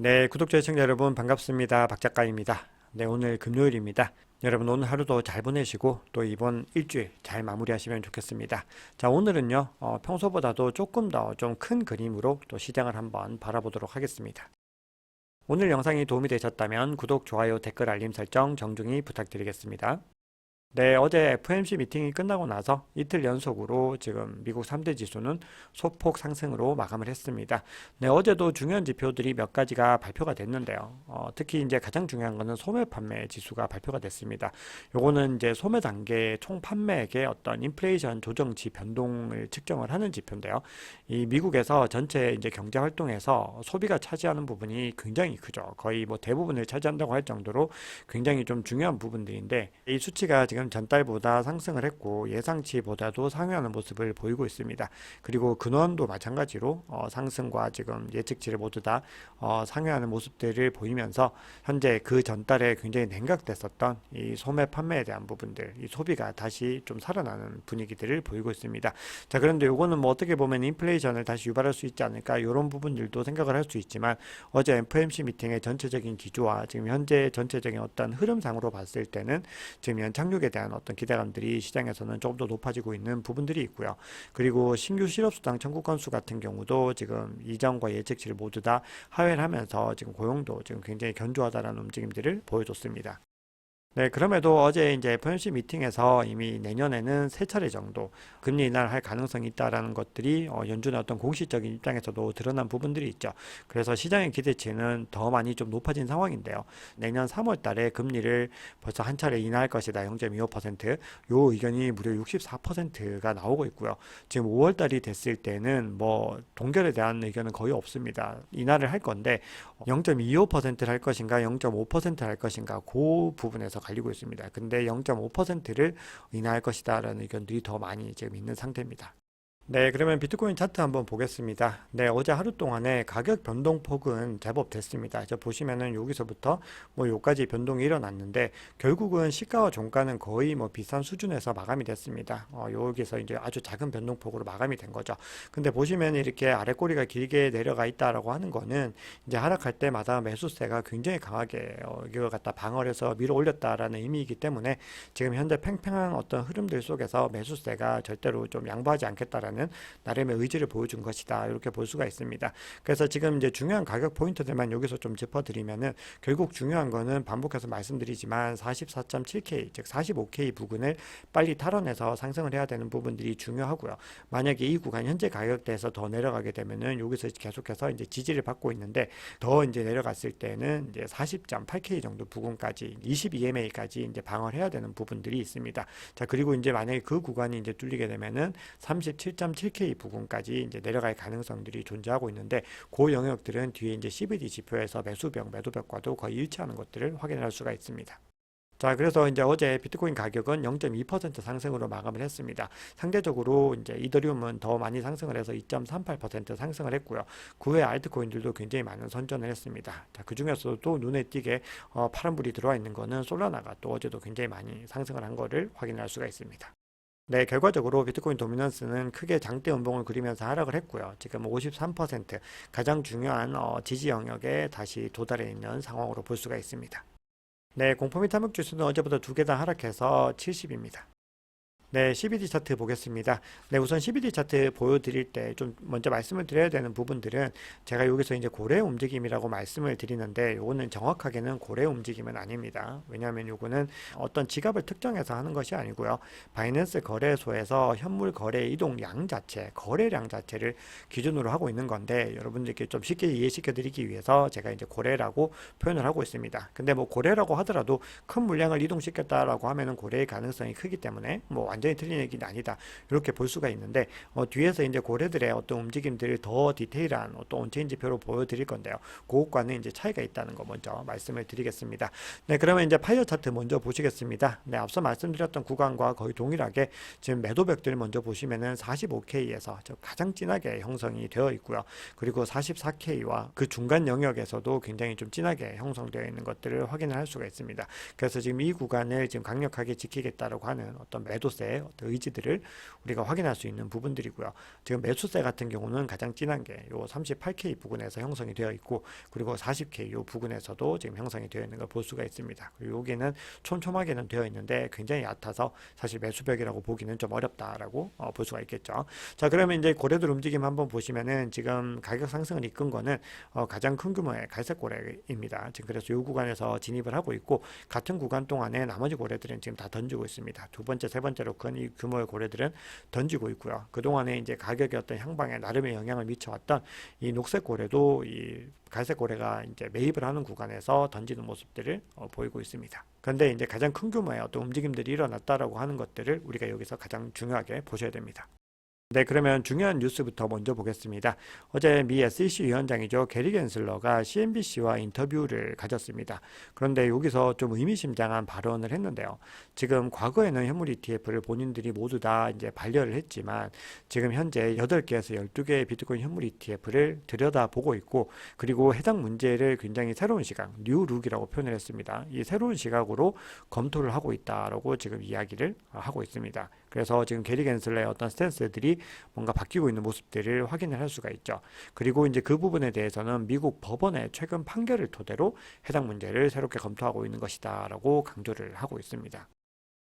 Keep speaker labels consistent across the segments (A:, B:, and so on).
A: 네, 구독자 시청자 여러분 반갑습니다. 박 작가입니다. 네, 오늘 금요일입니다. 여러분 오늘 하루도 잘 보내시고 또 이번 일주일 잘 마무리하시면 좋겠습니다. 자, 오늘은요, 평소보다도 조금 더 좀 큰 그림으로 또 시장을 한번 바라보도록 하겠습니다. 오늘 영상이 도움이 되셨다면 구독, 좋아요, 댓글, 알림 설정 정중히 부탁드리겠습니다. 네, 어제 FOMC 미팅이 끝나고 나서 이틀 연속으로 지금 미국 3대 지수는 소폭 상승으로 마감을 했습니다. 네, 어제도 중요한 지표들이 몇 가지가 발표가 됐는데요. 특히 이제 가장 중요한 거는 소매 판매 지수가 발표가 됐습니다. 요거는 이제 소매 단계 총 판매액의 어떤 인플레이션 조정치 변동을 측정을 하는 지표인데요. 이 미국에서 전체 이제 경제 활동에서 소비가 차지하는 부분이 굉장히 크죠. 거의 뭐 대부분을 차지한다고 할 정도로 굉장히 좀 중요한 부분들인데 이 수치가 지금 전달보다 상승을 했고 예상치보다도 상회하는 모습을 보이고 있습니다. 그리고 근원도 마찬가지로 상승과 지금 예측치를 모두 다 상회하는 모습들을 보이면서 현재 그 전달에 굉장히 냉각됐었던 이 소매 판매에 대한 부분들, 이 소비가 다시 좀 살아나는 분위기들을 보이고 있습니다. 자, 그런데 요거는 뭐 어떻게 보면 인플레이션을 다시 유발할 수 있지 않을까 이런 부분들도 생각을 할 수 있지만 어제 FOMC 미팅의 전체적인 기조와 지금 현재 전체적인 어떤 흐름상으로 봤을 때는 지금 연착륙에 대한 어떤 기대감들이 시장에서는 조금 더 높아지고 있는 부분들이 있고요. 그리고 신규 실업수당 청구 건수 같은 경우도 지금 이전과 예측치를 모두 다 하회를 하면서 지금 고용도 지금 굉장히 견조하다라는 움직임들을 보여줬습니다. 네, 그럼에도 어제 이제 FOMC 미팅에서 이미 내년에는 세 차례 정도 금리 인하할 가능성이 있다라는 것들이 연준의 어떤 공식적인 입장에서도 드러난 부분들이 있죠. 그래서 시장의 기대치는 더 많이 좀 높아진 상황인데요. 내년 3월 달에 금리를 벌써 한 차례 인하할 것이다. 0.25%. 요 의견이 무려 64%가 나오고 있고요. 지금 5월 달이 됐을 때는 뭐 동결에 대한 의견은 거의 없습니다. 인하를 할 건데 0.25%를 할 것인가 0.5%를 할 것인가 그 부분에서 갈리고 있습니다. 근데 0.5%를 인하할 것이다 라는 의견들이 더 많이 지금 있는 상태입니다. 네, 그러면 비트코인 차트 한번 보겠습니다. 네, 어제 하루 동안에 가격 변동폭은 제법 됐습니다. 저 보시면은 여기서부터 뭐 요까지 변동이 일어났는데 결국은 시가와 종가는 거의 뭐 비슷한 수준에서 마감이 됐습니다. 여기서 이제 아주 작은 변동폭으로 마감이 된 거죠. 근데 보시면 이렇게 아래 꼬리가 길게 내려가 있다라고 하는 거는 이제 하락할 때마다 매수세가 굉장히 강하게 이걸 갖다 방어를 해서 밀어 올렸다라는 의미이기 때문에 지금 현재 팽팽한 어떤 흐름들 속에서 매수세가 절대로 좀 양보하지 않겠다라는 나름의 의지를 보여준 것이다. 이렇게 볼 수가 있습니다. 그래서 지금 이제 중요한 가격 포인트들만 여기서 좀 짚어드리면은 결국 중요한 거는 반복해서 말씀드리지만 44.7K, 즉 45K 부근을 빨리 탈환해서 상승을 해야 되는 부분들이 중요하고요. 만약에 이 구간 현재 가격대에서 더 내려가게 되면은 여기서 계속해서 이제 지지를 받고 있는데 더 이제 내려갔을 때는 이제 40.8K 정도 부근까지 22MA까지 이제 방어를 해야 되는 부분들이 있습니다. 자, 그리고 이제 만약에 그 구간이 이제 뚫리게 되면은 37.7K 부근까지 이제 내려갈 가능성들이 존재하고 있는데 그 영역들은 뒤에 이제 CBD 지표에서 매수벽, 매도벽과도 거의 일치하는 것들을 확인할 수가 있습니다. 자, 그래서 이제 어제 비트코인 가격은 0.2% 상승으로 마감을 했습니다. 상대적으로 이제 이더리움은 더 많이 상승을 해서 2.38% 상승을 했고요. 그 외 알트코인들도 굉장히 많은 선전을 했습니다. 자, 그 중에서도 또 눈에 띄게 파란불이 들어와 있는 거는 솔라나가 또 어제도 굉장히 많이 상승을 한 거를 확인할 수가 있습니다. 네, 결과적으로 비트코인 도미넌스는 크게 장대 음봉을 그리면서 하락을 했고요. 지금 53% 가장 중요한 지지 영역에 다시 도달해 있는 상황으로 볼 수가 있습니다. 네, 공포미 탐욕 지수는 어제보다 두 개 다 하락해서 70입니다. 네, CBD 차트 보겠습니다. 네, 우선 CBD 차트 보여드릴 때 좀 먼저 말씀을 드려야 되는 부분들은 제가 여기서 이제 고래 움직임이라고 말씀을 드리는데 요거는 정확하게는 고래 움직임은 아닙니다. 왜냐하면 요거는 어떤 지갑을 특정해서 하는 것이 아니고요. 바이낸스 거래소에서 현물 거래 이동량 자체, 거래량 자체를 기준으로 하고 있는 건데 여러분들께 좀 쉽게 이해시켜 드리기 위해서 제가 이제 고래라고 표현을 하고 있습니다. 근데 뭐 고래라고 하더라도 큰 물량을 이동시켰다라고 하면은 고래의 가능성이 크기 때문에 뭐 완전히 틀린 얘기는 아니다. 이렇게 볼 수가 있는데 뒤에서 이제 고래들의 어떤 움직임들을 더 디테일한 어떤 온체인 지표로 보여드릴 건데요. 그것과는 이제 차이가 있다는 거 먼저 말씀을 드리겠습니다. 네, 그러면 이제 파이어 차트 먼저 보시겠습니다. 네, 앞서 말씀드렸던 구간과 거의 동일하게 지금 매도벽들을 먼저 보시면은 45K에서 가장 진하게 형성이 되어 있고요. 그리고 44K와 그 중간 영역에서도 굉장히 좀 진하게 형성되어 있는 것들을 확인을 할 수가 있습니다. 그래서 지금 이 구간을 지금 강력하게 지키겠다라고 하는 어떤 매도세 투자자의 어떤 의지들을 우리가 확인할 수 있는 부분들이고요. 지금 매수세 같은 경우는 가장 진한 게 요 38K 부근에서 형성이 되어 있고, 그리고 40K 요 부근에서도 지금 형성이 되어 있는 걸 볼 수가 있습니다. 그리고 여기는 촘촘하게는 되어 있는데 굉장히 얕아서 사실 매수벽이라고 보기는 좀 어렵다라고 볼 수가 있겠죠. 자, 그러면 이제 고래들 움직임 한번 보시면은 지금 가격 상승을 이끈 거는 가장 큰 규모의 갈색 고래입니다. 지금 그래서 이 구간에서 진입을 하고 있고, 같은 구간 동안에 나머지 고래들은 지금 다 던지고 있습니다. 두 번째, 세 번째로 큰 이 규모의 고래들은 던지고 있고요. 그 동안에 이제 가격의 어떤 향방에 나름의 영향을 미쳐왔던 이 녹색 고래도 이 갈색 고래가 이제 매입을 하는 구간에서 던지는 모습들을 보이고 있습니다. 그런데 이제 가장 큰 규모의 어떤 움직임들이 일어났다라고 하는 것들을 우리가 여기서 가장 중요하게 보셔야 됩니다. 네, 그러면 중요한 뉴스부터 먼저 보겠습니다. 어제 미 SEC 위원장이죠. 게리 겐슬러가 CNBC와 인터뷰를 가졌습니다. 그런데 여기서 좀 의미심장한 발언을 했는데요. 지금 과거에는 현물 ETF를 본인들이 모두 다 이제 반려를 했지만, 지금 현재 8개에서 12개의 비트코인 현물 ETF를 들여다보고 있고, 그리고 해당 문제를 굉장히 새로운 시각, 뉴룩이라고 표현을 했습니다. 이 새로운 시각으로 검토를 하고 있다라고 지금 이야기를 하고 있습니다. 그래서 지금 게리 겐슬러의 어떤 스탠스들이 뭔가 바뀌고 있는 모습들을 확인을 할 수가 있죠. 그리고 이제 그 부분에 대해서는 미국 법원의 최근 판결을 토대로 해당 문제를 새롭게 검토하고 있는 것이다라고 강조를 하고 있습니다.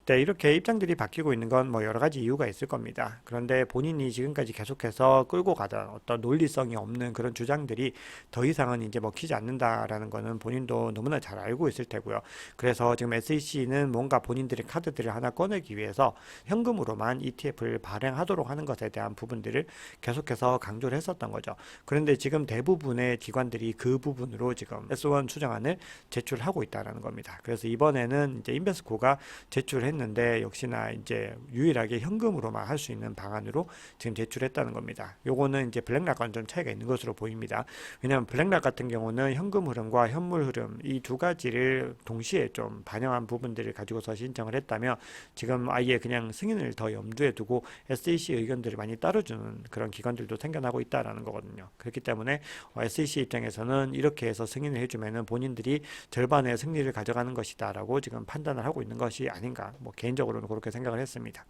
A: 네, 이렇게 입장들이 바뀌고 있는 건 뭐 여러 가지 이유가 있을 겁니다. 그런데 본인이 지금까지 계속해서 끌고 가던 어떤 논리성이 없는 그런 주장들이 더 이상은 이제 먹히지 않는다라는 거는 본인도 너무나 잘 알고 있을 테고요. 그래서 지금 SEC는 뭔가 본인들의 카드들을 하나 꺼내기 위해서 현금으로만 ETF를 발행하도록 하는 것에 대한 부분들을 계속해서 강조를 했었던 거죠. 그런데 지금 대부분의 기관들이 그 부분으로 지금 S1 추정안을 제출하고 있다라는 겁니다. 그래서 이번에는 이제 인베스코가 제출했는데 역시나 이제 유일하게 현금으로만 할 수 있는 방안으로 지금 제출했다는 겁니다. 요거는 이제 블랙락과는 좀 차이가 있는 것으로 보입니다. 왜냐하면 블랙락 같은 경우는 현금 흐름과 현물 흐름 이 두 가지를 동시에 좀 반영한 부분들을 가지고서 신청을 했다면, 지금 아예 그냥 승인을 더 염두에 두고 SEC 의견들을 많이 따라주는 그런 기관들도 생겨나고 있다라는 거거든요. 그렇기 때문에 SEC 입장에서는 이렇게 해서 승인을 해주면은 본인들이 절반의 승리를 가져가는 것이다라고 지금 판단을 하고 있는 것이 아닌가, 뭐 개인적으로는 그렇게 생각을 했습니다.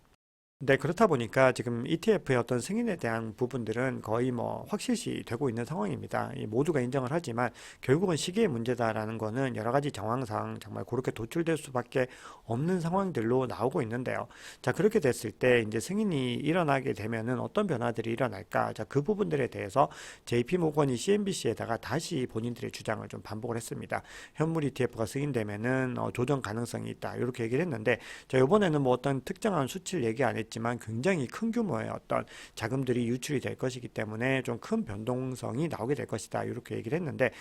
A: 네, 그렇다 보니까 지금 ETF의 어떤 승인에 대한 부분들은 거의 뭐 확실시 되고 있는 상황입니다. 이 모두가 인정을 하지만 결국은 시기의 문제다라는 거는 여러 가지 정황상 정말 그렇게 도출될 수밖에 없는 상황들로 나오고 있는데요. 자, 그렇게 됐을 때 이제 승인이 일어나게 되면은 어떤 변화들이 일어날까? 자, 그 부분들에 대해서 JP 모건이 CNBC에다가 다시 본인들의 주장을 좀 반복을 했습니다. 현물 ETF가 승인되면은 조정 가능성이 있다, 이렇게 얘기를 했는데, 자, 이번에는 뭐 어떤 특정한 수치를 얘기 안 했지만 굉장히 큰 규모의 어떤 자금들이 유출이 될 것이기 때문에 좀 큰 변동성이 나오게 될 것이다, 이렇게 얘기를 했는데,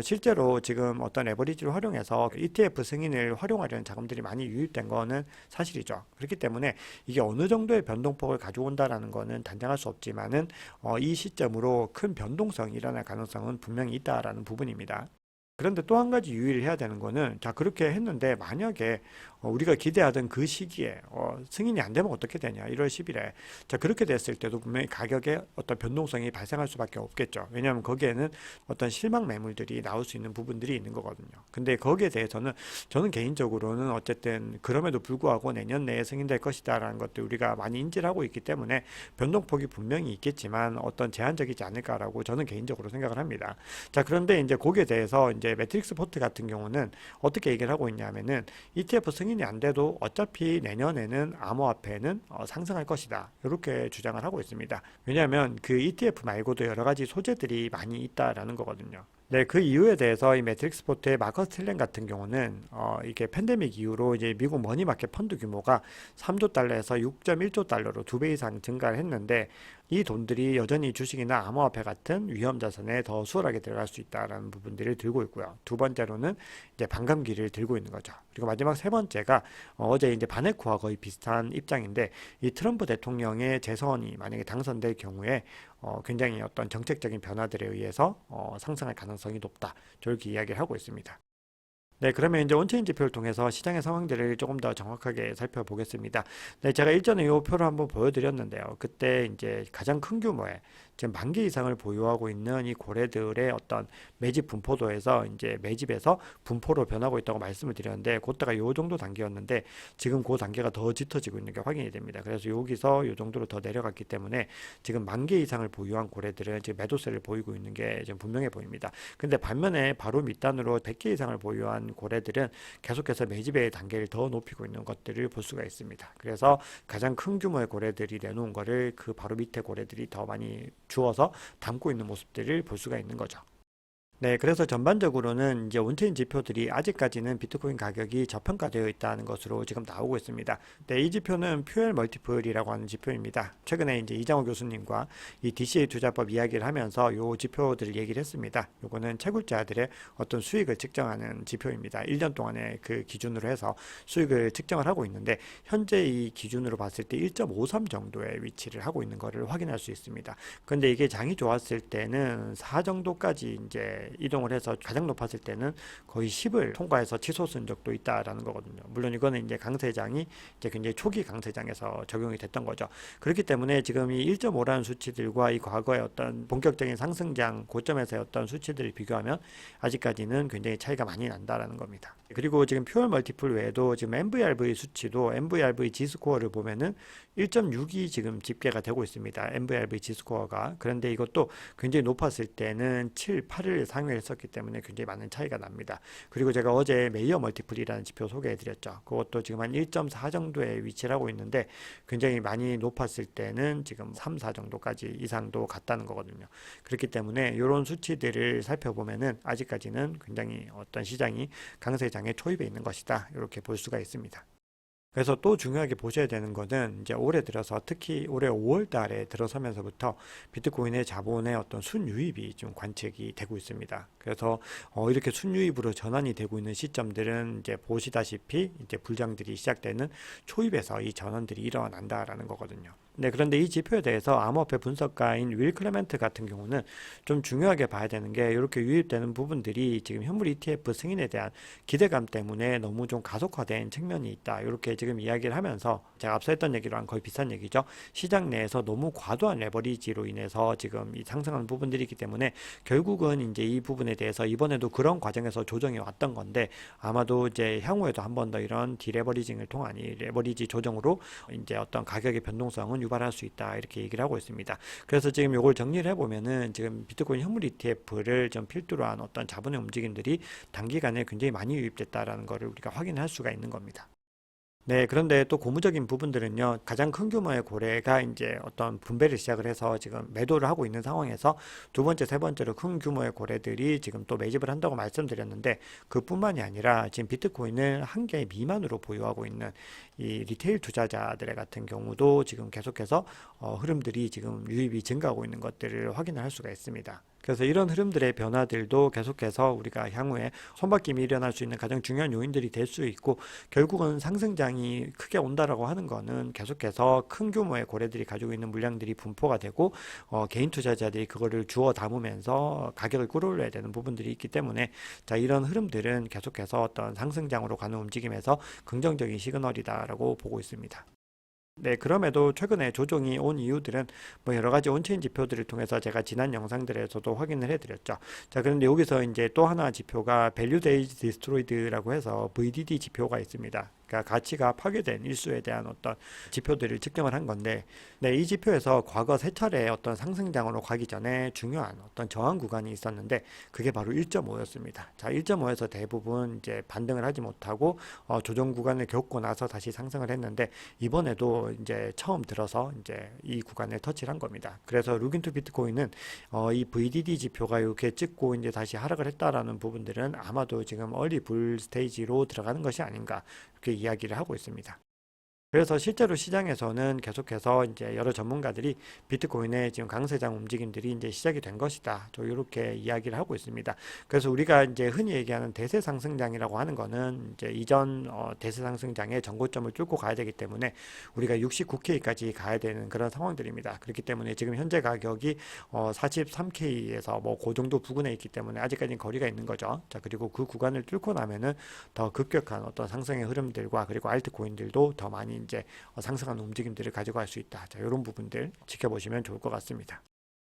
A: 실제로 지금 어떤 레버리지를 활용해서 ETF 승인을 활용하려는 자금들이 많이 유입된 거는 사실이죠. 그렇기 때문에 이게 어느 정도의 변동폭을 가져온다라는 거는 단정할 수 없지만은 이 시점으로 큰 변동성이 일어날 가능성은 분명히 있다라는 부분입니다. 그런데 또 한 가지 유의를 해야 되는 거는, 자, 그렇게 했는데 만약에 우리가 기대하던 그 시기에 승인이 안 되면 어떻게 되냐, 1월 10일에. 자, 그렇게 됐을 때도 분명히 가격에 어떤 변동성이 발생할 수밖에 없겠죠. 왜냐하면 거기에는 어떤 실망 매물들이 나올 수 있는 부분들이 있는 거거든요. 근데 거기에 대해서는 저는 개인적으로는 어쨌든 그럼에도 불구하고 내년 내에 승인될 것이다라는 것들 우리가 많이 인지를 하고 있기 때문에 변동폭이 분명히 있겠지만 어떤 제한적이지 않을까라고 저는 개인적으로 생각을 합니다. 자, 그런데 이제 거기에 대해서 이제 매트릭스 포트 같은 경우는 어떻게 얘기를 하고 있냐면은 ETF 승인이 안 돼도 어차피 내년에는 암호화폐는 상승할 것이다, 이렇게 주장을 하고 있습니다. 왜냐하면 그 ETF 말고도 여러 가지 소재들이 많이 있다라는 거거든요. 네, 그 이유에 대해서 이 매트릭스 포트의 마커스 틸렌 같은 경우는 이게 팬데믹 이후로 이제 미국 머니마켓 펀드 규모가 3조 달러에서 6.1조 달러로 2배 이상 증가를 했는데, 이 돈들이 여전히 주식이나 암호화폐 같은 위험 자산에 더 수월하게 들어갈 수 있다라는 부분들을 들고 있고요. 두 번째로는 이제 반감기를 들고 있는 거죠. 그리고 마지막 세 번째가 어제 이제 바네코와 거의 비슷한 입장인데, 이 트럼프 대통령의 재선이 만약에 당선될 경우에 굉장히 어떤 정책적인 변화들에 의해서 상승할 가능성이 높다, 저렇게 이야기를 하고 있습니다. 네, 그러면 이제 온체인 지표를 통해서 시장의 상황들을 조금 더 정확하게 살펴보겠습니다. 네, 제가 일전에 이 표를 한번 보여드렸는데요. 그때 이제 가장 큰 규모의 지금 10,000개 이상을 보유하고 있는 이 고래들의 어떤 매집 분포도에서 이제 매집에서 분포로 변하고 있다고 말씀을 드렸는데, 그때가 요 정도 단계였는데 지금 그 단계가 더 짙어지고 있는 게 확인이 됩니다. 그래서 여기서 요 정도로 더 내려갔기 때문에 지금 10,000개 이상을 보유한 고래들은 지금 매도세를 보이고 있는 게 지금 분명해 보입니다. 근데 반면에 바로 밑단으로 100개 이상을 보유한 고래들은 계속해서 매집의 단계를 더 높이고 있는 것들을 볼 수가 있습니다. 그래서 가장 큰 규모의 고래들이 내놓은 거를 그 바로 밑에 고래들이 더 많이 주어서 담고 있는 모습들을 볼 수가 있는 거죠. 네, 그래서 전반적으로는 이제 온체인 지표들이 아직까지는 비트코인 가격이 저평가되어 있다는 것으로 지금 나오고 있습니다. 네, 이 지표는 퓨엘 멀티플이라고 하는 지표입니다. 최근에 이제 이장호 교수님과 이 DCA 투자법 이야기를 하면서 요 지표들을 얘기를 했습니다. 요거는 채굴자들의 어떤 수익을 측정하는 지표입니다. 1년 동안의 그 기준으로 해서 수익을 측정을 하고 있는데, 현재 이 기준으로 봤을 때 1.53 정도의 위치를 하고 있는 것을 확인할 수 있습니다. 근데 이게 장이 좋았을 때는 4 정도까지 이제 이동을 해서 가장 높았을 때는 거의 10을 통과해서 치솟은 적도 있다라는 거거든요. 물론 이거는 이제 강세장이 이제 굉장히 초기 강세장에서 적용이 됐던 거죠. 그렇기 때문에 지금 이 1.5라는 수치들과 이 과거의 어떤 본격적인 상승장 고점에서의 어떤 수치들을 비교하면 아직까지는 굉장히 차이가 많이 난다라는 겁니다. 그리고 지금 퓨얼 멀티플 외에도 지금 MVRV 수치도 MVRV 지스코어를 보면은 1.6이 지금 집계가 되고 있습니다. MVRV 지스코어가. 그런데 이것도 굉장히 높았을 때는 7, 8을 상회했었기 때문에 굉장히 많은 차이가 납니다. 그리고 제가 어제 메이어 멀티플이라는 지표 소개해드렸죠. 그것도 지금 한 1.4 정도에 위치를 하고 있는데 굉장히 많이 높았을 때는 지금 3, 4 정도까지 이상도 갔다는 거거든요. 그렇기 때문에 이런 수치들을 살펴보면은 아직까지는 굉장히 어떤 시장이 강세장에 초입해 있는 것이다. 이렇게 볼 수가 있습니다. 그래서 또 중요하게 보셔야 되는 거는 이제 올해 들어서 특히 올해 5월 달에 들어서면서부터 비트코인의 자본의 어떤 순유입이 좀 관측이 되고 있습니다. 그래서 이렇게 순유입으로 전환이 되고 있는 시점들은 이제 보시다시피 이제 불장들이 시작되는 초입에서 이 전환들이 일어난다라는 거거든요. 네, 그런데 이 지표에 대해서 암호화폐 분석가인 윌 클레멘트 같은 경우는 좀 중요하게 봐야 되는 게, 이렇게 유입되는 부분들이 지금 현물 ETF 승인에 대한 기대감 때문에 너무 좀 가속화된 측면이 있다. 이렇게 지금 이야기를 하면서, 제가 앞서 했던 얘기랑 거의 비슷한 얘기죠. 시장 내에서 너무 과도한 레버리지로 인해서 지금 이 상승하는 부분들이기 때문에 결국은 이제 이 부분에 대해서 이번에도 그런 과정에서 조정이 왔던 건데, 아마도 이제 향후에도 한 번 더 이런 디레버리징을 통한 이 레버리지 조정으로 이제 어떤 가격의 변동성은 유발할 수 있다, 이렇게 얘기를 하고 있습니다. 그래서 지금 이걸 정리를 해보면은 지금 비트코인 현물 ETF를 좀 필두로 한 어떤 자본의 움직임들이 단기간에 굉장히 많이 유입됐다라는 것을 우리가 확인할 수가 있는 겁니다. 네, 그런데 또 고무적인 부분들은요, 가장 큰 규모의 고래가 이제 어떤 분배를 시작을 해서 지금 매도를 하고 있는 상황에서 두 번째, 세 번째로 큰 규모의 고래들이 지금 또 매집을 한다고 말씀드렸는데, 그뿐만이 아니라 지금 비트코인을 1개 미만으로 보유하고 있는 이 리테일 투자자들의 같은 경우도 지금 계속해서 흐름들이 지금 유입이 증가하고 있는 것들을 확인을 할 수가 있습니다. 그래서 이런 흐름들의 변화들도 계속해서 우리가 향후에 손바뀜이 일어날 수 있는 가장 중요한 요인들이 될 수 있고, 결국은 상승장이 크게 온다라고 하는 거는 계속해서 큰 규모의 고래들이 가지고 있는 물량들이 분포가 되고, 개인 투자자들이 그거를 주워 담으면서 가격을 끌어올려야 되는 부분들이 있기 때문에, 자, 이런 흐름들은 계속해서 어떤 상승장으로 가는 움직임에서 긍정적인 시그널이다라고 보고 있습니다. 네, 그럼에도 최근에 조정이 온 이유들은 뭐 여러 가지 온체인 지표들을 통해서 제가 지난 영상들에서도 확인을 해드렸죠. 자, 그런데 여기서 이제 또 하나 지표가 Value Days Destroyed라고 해서 VDD 지표가 있습니다. 그러니까 가치가 파괴된 일수에 대한 어떤 지표들을 측정을 한 건데, 네, 이 지표에서 과거 세 차례 어떤 상승장으로 가기 전에 중요한 어떤 저항 구간이 있었는데, 그게 바로 1.5였습니다. 자, 1.5에서 대부분 이제 반등을 하지 못하고 조정 구간을 겪고 나서 다시 상승을 했는데, 이번에도 이제 처음 들어서 이제 이 구간을 터치를 한 겁니다. 그래서 루긴투 비트코인은 이 VDD 지표가 이렇게 찍고 이제 다시 하락을 했다라는 부분들은 아마도 지금 얼리 불 스테이지로 들어가는 것이 아닌가, 이렇게 이야기를 하고 있습니다. 그래서 실제로 시장에서는 계속해서 이제 여러 전문가들이 비트코인의 지금 강세장 움직임들이 이제 시작이 된 것이다. 또 이렇게 이야기를 하고 있습니다. 그래서 우리가 이제 흔히 얘기하는 대세 상승장이라고 하는 거는 이제 이전 대세 상승장의 전고점을 뚫고 가야 되기 때문에 우리가 69K까지 가야 되는 그런 상황들입니다. 그렇기 때문에 지금 현재 가격이 43K에서 뭐 그 정도 부근에 있기 때문에 아직까지는 거리가 있는 거죠. 자, 그리고 그 구간을 뚫고 나면은 더 급격한 어떤 상승의 흐름들과 그리고 알트코인들도 더 많이 이제 상승하는 움직임들을 가져갈 수 있다. 자, 이런 부분들 지켜보시면 좋을 것 같습니다.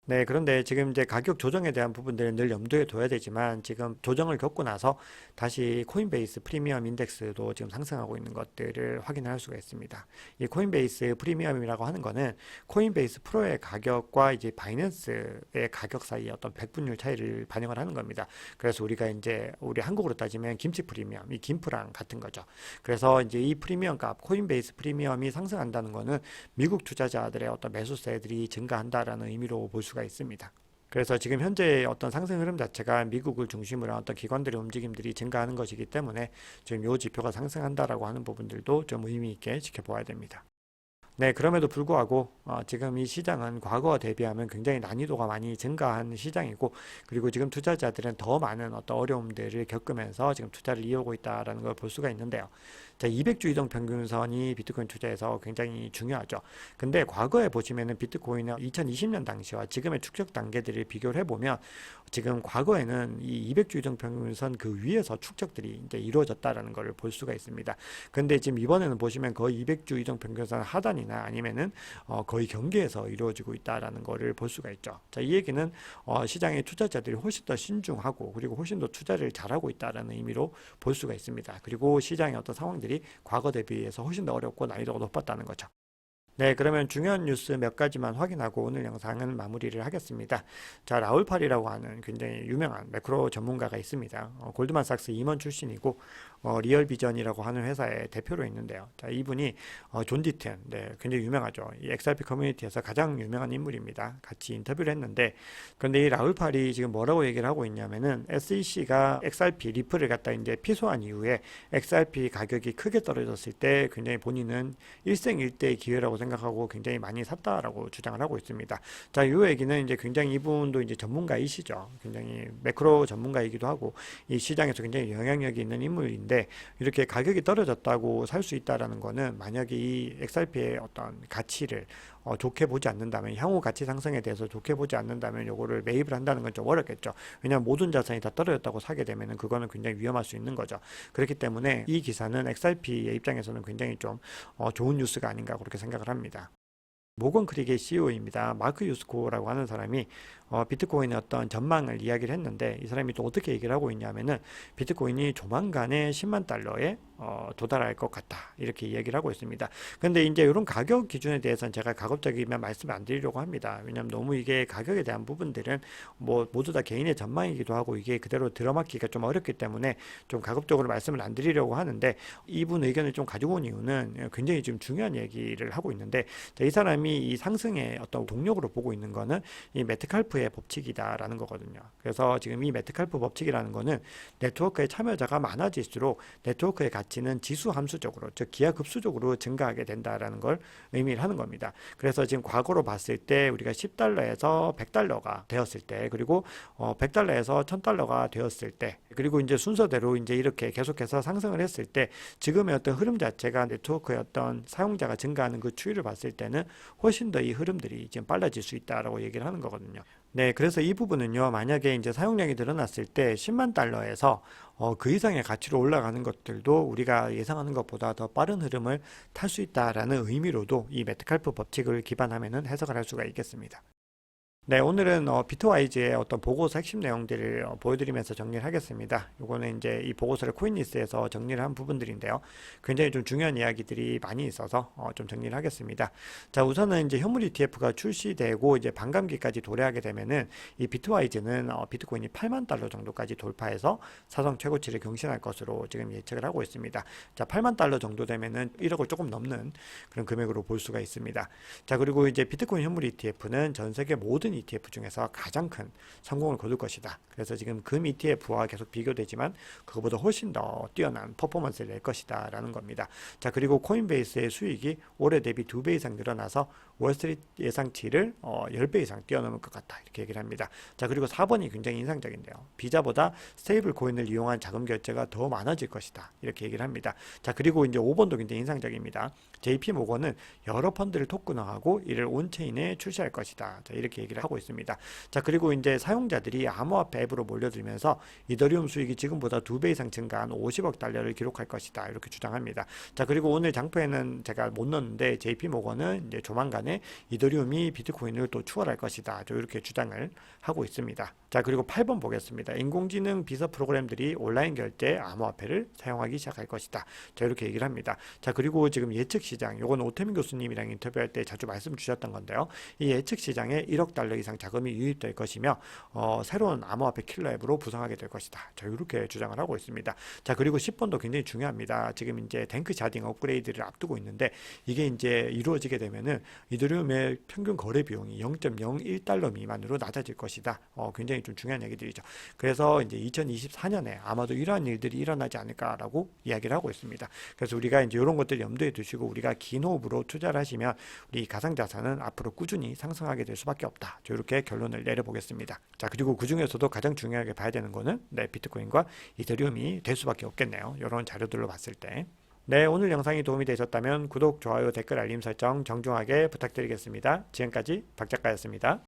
A: 네, 그런데 지금 이제 가격 조정에 대한 부분들은 늘 염두에 둬야 되지만 지금 조정을 겪고 나서 다시 코인베이스 프리미엄 인덱스도 지금 상승하고 있는 것들을 확인할 수가 있습니다. 이 코인베이스 프리미엄이라고 하는 거는 코인베이스 프로의 가격과 이제 바이낸스의 가격 사이의 어떤 백분율 차이를 반영을 하는 겁니다. 그래서 우리가 이제 우리 한국으로 따지면 김치 프리미엄, 이 김프랑 같은 거죠. 그래서 이제 이 프리미엄 값, 코인베이스 프리미엄이 상승한다는 거는 미국 투자자들의 어떤 매수세들이 증가한다라는 의미로 볼 수가 있습니다. 그래서 지금 현재 어떤 상승 흐름 자체가 미국을 중심으로 한 어떤 기관들의 움직임들이 증가하는 것이기 때문에 지금 이 지표가 상승한다라고 하는 부분들도 좀 의미 있게 지켜봐야 됩니다. 네, 그럼에도 불구하고 지금 이 시장은 과거와 대비하면 굉장히 난이도가 많이 증가한 시장이고 그리고 지금 투자자들은 더 많은 어떤 어려움들을 겪으면서 지금 투자를 이어오고 있다는 걸 볼 수가 있는데요. 자, 200주 이동 평균선이 비트코인 투자에서 굉장히 중요하죠. 근데 과거에 보시면은 비트코인은 2020년 당시와 지금의 축적 단계들을 비교를 해보면 지금 과거에는 이 200주 이동 평균선 그 위에서 축적들이 이제 이루어졌다라는 걸 볼 수가 있습니다. 근데 지금 이번에는 보시면 거의 200주 이동 평균선 하단이나 아니면은 거의 경계에서 이루어지고 있다라는 거를 볼 수가 있죠. 자, 이 얘기는 시장의 투자자들이 훨씬 더 신중하고 그리고 훨씬 더 투자를 잘하고 있다라는 의미로 볼 수가 있습니다. 그리고 시장의 어떤 상황들이 과거 대비해서 훨씬 더 어렵고 난이도가 높았다는 거죠. 네, 그러면 중요한 뉴스 몇 가지만 확인하고 오늘 영상은 마무리를 하겠습니다. 자, 라울팔이라고 하는 굉장히 유명한 매크로 전문가가 있습니다. 골드만삭스 임원 출신이고 리얼비전이라고 하는 회사의 대표로 있는데요. 자, 이분이 존 디튼, 네, 굉장히 유명하죠. 이 XRP 커뮤니티에서 가장 유명한 인물입니다. 같이 인터뷰를 했는데, 그런데 이 라울팔이 지금 뭐라고 얘기를 하고 있냐면은 SEC가 XRP 리플을 갖다 이제 피소한 이후에 XRP 가격이 크게 떨어졌을 때 굉장히 본인은 일생일대의 기회라고 생각하고 굉장히 많이 샀다라고 주장을 하고 있습니다. 자, 이 얘기는 이제 굉장히 이분도 이제 전문가이시죠. 굉장히 매크로 전문가이기도 하고 이 시장에서 굉장히 영향력이 있는 인물인데 이렇게 가격이 떨어졌다고 살 수 있다라는 거는 만약에 이 XRP의 어떤 가치를 좋게 보지 않는다면 향후 가치 상승에 대해서 좋게 보지 않는다면 요거를 매입을 한다는 건 좀 어렵겠죠. 왜냐하면 모든 자산이 다 떨어졌다고 사게 되면은 그거는 굉장히 위험할 수 있는 거죠. 그렇기 때문에 이 기사는 XRP의 입장에서는 굉장히 좀 좋은 뉴스가 아닌가 그렇게 생각을 합니다. 모건 크릭의 CEO입니다. 마크 유스코라고 하는 사람이 비트코인의 어떤 전망을 이야기를 했는데 이 사람이 또 어떻게 얘기를 하고 있냐면은 비트코인이 조만간에 10만 달러에 도달할 것 같다 이렇게 이야기를 하고 있습니다. 근데 이제 이런 가격 기준에 대해서는 제가 가급적이면 말씀을 안 드리려고 합니다. 왜냐하면 너무 이게 가격에 대한 부분들은 뭐 모두 다 개인의 전망이기도 하고 이게 그대로 들어맞기가 좀 어렵기 때문에 좀 가급적으로 말씀을 안 드리려고 하는데 이분 의견을 좀 가지고 온 이유는 굉장히 좀 중요한 얘기를 하고 있는데 이 사람이 이 상승의 어떤 동력으로 보고 있는 거는 이 메트칼프의 법칙이다라는 거거든요. 그래서 지금 이 메트칼프 법칙이라는 거는 네트워크의 참여자가 많아질수록 네트워크의 가치는 지수 함수적으로 즉 기하급수적으로 증가하게 된다라는 걸 의미를 하는 겁니다. 그래서 지금 과거로 봤을 때 우리가 10달러에서 100달러가 되었을 때 그리고 100달러에서 1000달러가 되었을 때 그리고 이제 순서대로 이제 이렇게 계속해서 상승을 했을 때 지금의 어떤 흐름 자체가 네트워크의 어떤 사용자가 증가하는 그 추이를 봤을 때는 훨씬 더 이 흐름들이 지금 빨라질 수 있다라고 얘기를 하는 거거든요. 네, 그래서 이 부분은요, 만약에 이제 사용량이 늘어났을 때 10만 달러에서 그 이상의 가치로 올라가는 것들도 우리가 예상하는 것보다 더 빠른 흐름을 탈 수 있다라는 의미로도 이 메트칼프 법칙을 기반하면은 해석을 할 수가 있겠습니다. 네, 오늘은 비트와이즈의 어떤 보고서 핵심 내용들을 보여드리면서 정리를 하겠습니다. 요거는 이제 이 보고서를 코인리스에서 정리를 한 부분들인데요. 굉장히 좀 중요한 이야기들이 많이 있어서 좀 정리를 하겠습니다. 자, 우선은 이제 현물 ETF가 출시되고 이제 반감기까지 도래하게 되면은 이 비트와이즈는 비트코인이 8만 달러 정도까지 돌파해서 사상 최고치를 경신할 것으로 지금 예측을 하고 있습니다. 자, 8만 달러 정도 되면은 1억을 조금 넘는 그런 금액으로 볼 수가 있습니다. 자, 그리고 이제 비트코인 현물 ETF는 전 세계 모든 모든 ETF 중에서 가장 큰 성공을 거둘 것이다. 그래서 지금 금 ETF와 계속 비교되지만 그거보다 훨씬 더 뛰어난 퍼포먼스를 낼 것이다 라는 겁니다. 자, 그리고 코인베이스의 수익이 올해 대비 2배 이상 늘어나서 월스트리트 예상치를 10배 이상 뛰어넘을 것 같다 이렇게 얘기를 합니다. 자, 그리고 4번이 굉장히 인상적인데요. 비자보다 스테이블 코인을 이용한 자금 결제가 더 많아질 것이다 이렇게 얘기를 합니다. 자, 그리고 이제 5번도 굉장히 인상적입니다. JP 모건은 여러 펀드를 토큰화하고 이를 온체인에 출시할 것이다. 자, 이렇게 얘기를 하고 있습니다. 자, 그리고 이제 사용자들이 암호화폐 앱으로 몰려들면서 이더리움 수익이 지금보다 2배 이상 증가한 50억 달러를 기록할 것이다. 이렇게 주장합니다. 자, 그리고 오늘 장표에는 제가 못 넣었는데 JP 모건은 이제 조만간에 이더리움이 비트코인을 또 추월할 것이다. 이렇게 주장을 하고 있습니다. 자, 그리고 8번 보겠습니다. 인공지능 비서 프로그램들이 온라인 결제 암호화폐를 사용하기 시작할 것이다. 자, 이렇게 얘기를 합니다. 자, 그리고 지금 예측 시장, 요건 오태민 교수님이랑 인터뷰할 때 자주 말씀 주셨던 건데요. 이 예측 시장에 1억 달러 이상 자금이 유입될 것이며 새로운 암호화폐 킬러 앱으로 부상하게 될 것이다. 자, 이렇게 주장을 하고 있습니다. 자, 그리고 10번도 굉장히 중요합니다. 지금 이제 탱크 샤딩 업그레이드를 앞두고 있는데 이게 이제 이루어지게 되면은 이더리움의 평균 거래 비용이 0.01달러 미만으로 낮아질 것이다. 굉장히 좀 중요한 얘기들이죠. 그래서 이제 2024년에 아마도 이러한 일들이 일어나지 않을까라고 이야기를 하고 있습니다. 그래서 우리가 이제 이런 것들 염두에 두시고 우리가 긴 호흡으로 투자를 하시면 우리 가상자산은 앞으로 꾸준히 상승하게 될 수밖에 없다. 이렇게 결론을 내려보겠습니다. 자, 그리고 그 중에서도 가장 중요하게 봐야 되는 거는 비트코인과 이더리움이 될 수밖에 없겠네요. 이런 자료들로 봤을 때. 네, 오늘 영상이 도움이 되셨다면 구독, 좋아요, 댓글, 알림 설정 정중하게 부탁드리겠습니다. 지금까지 박 작가였습니다.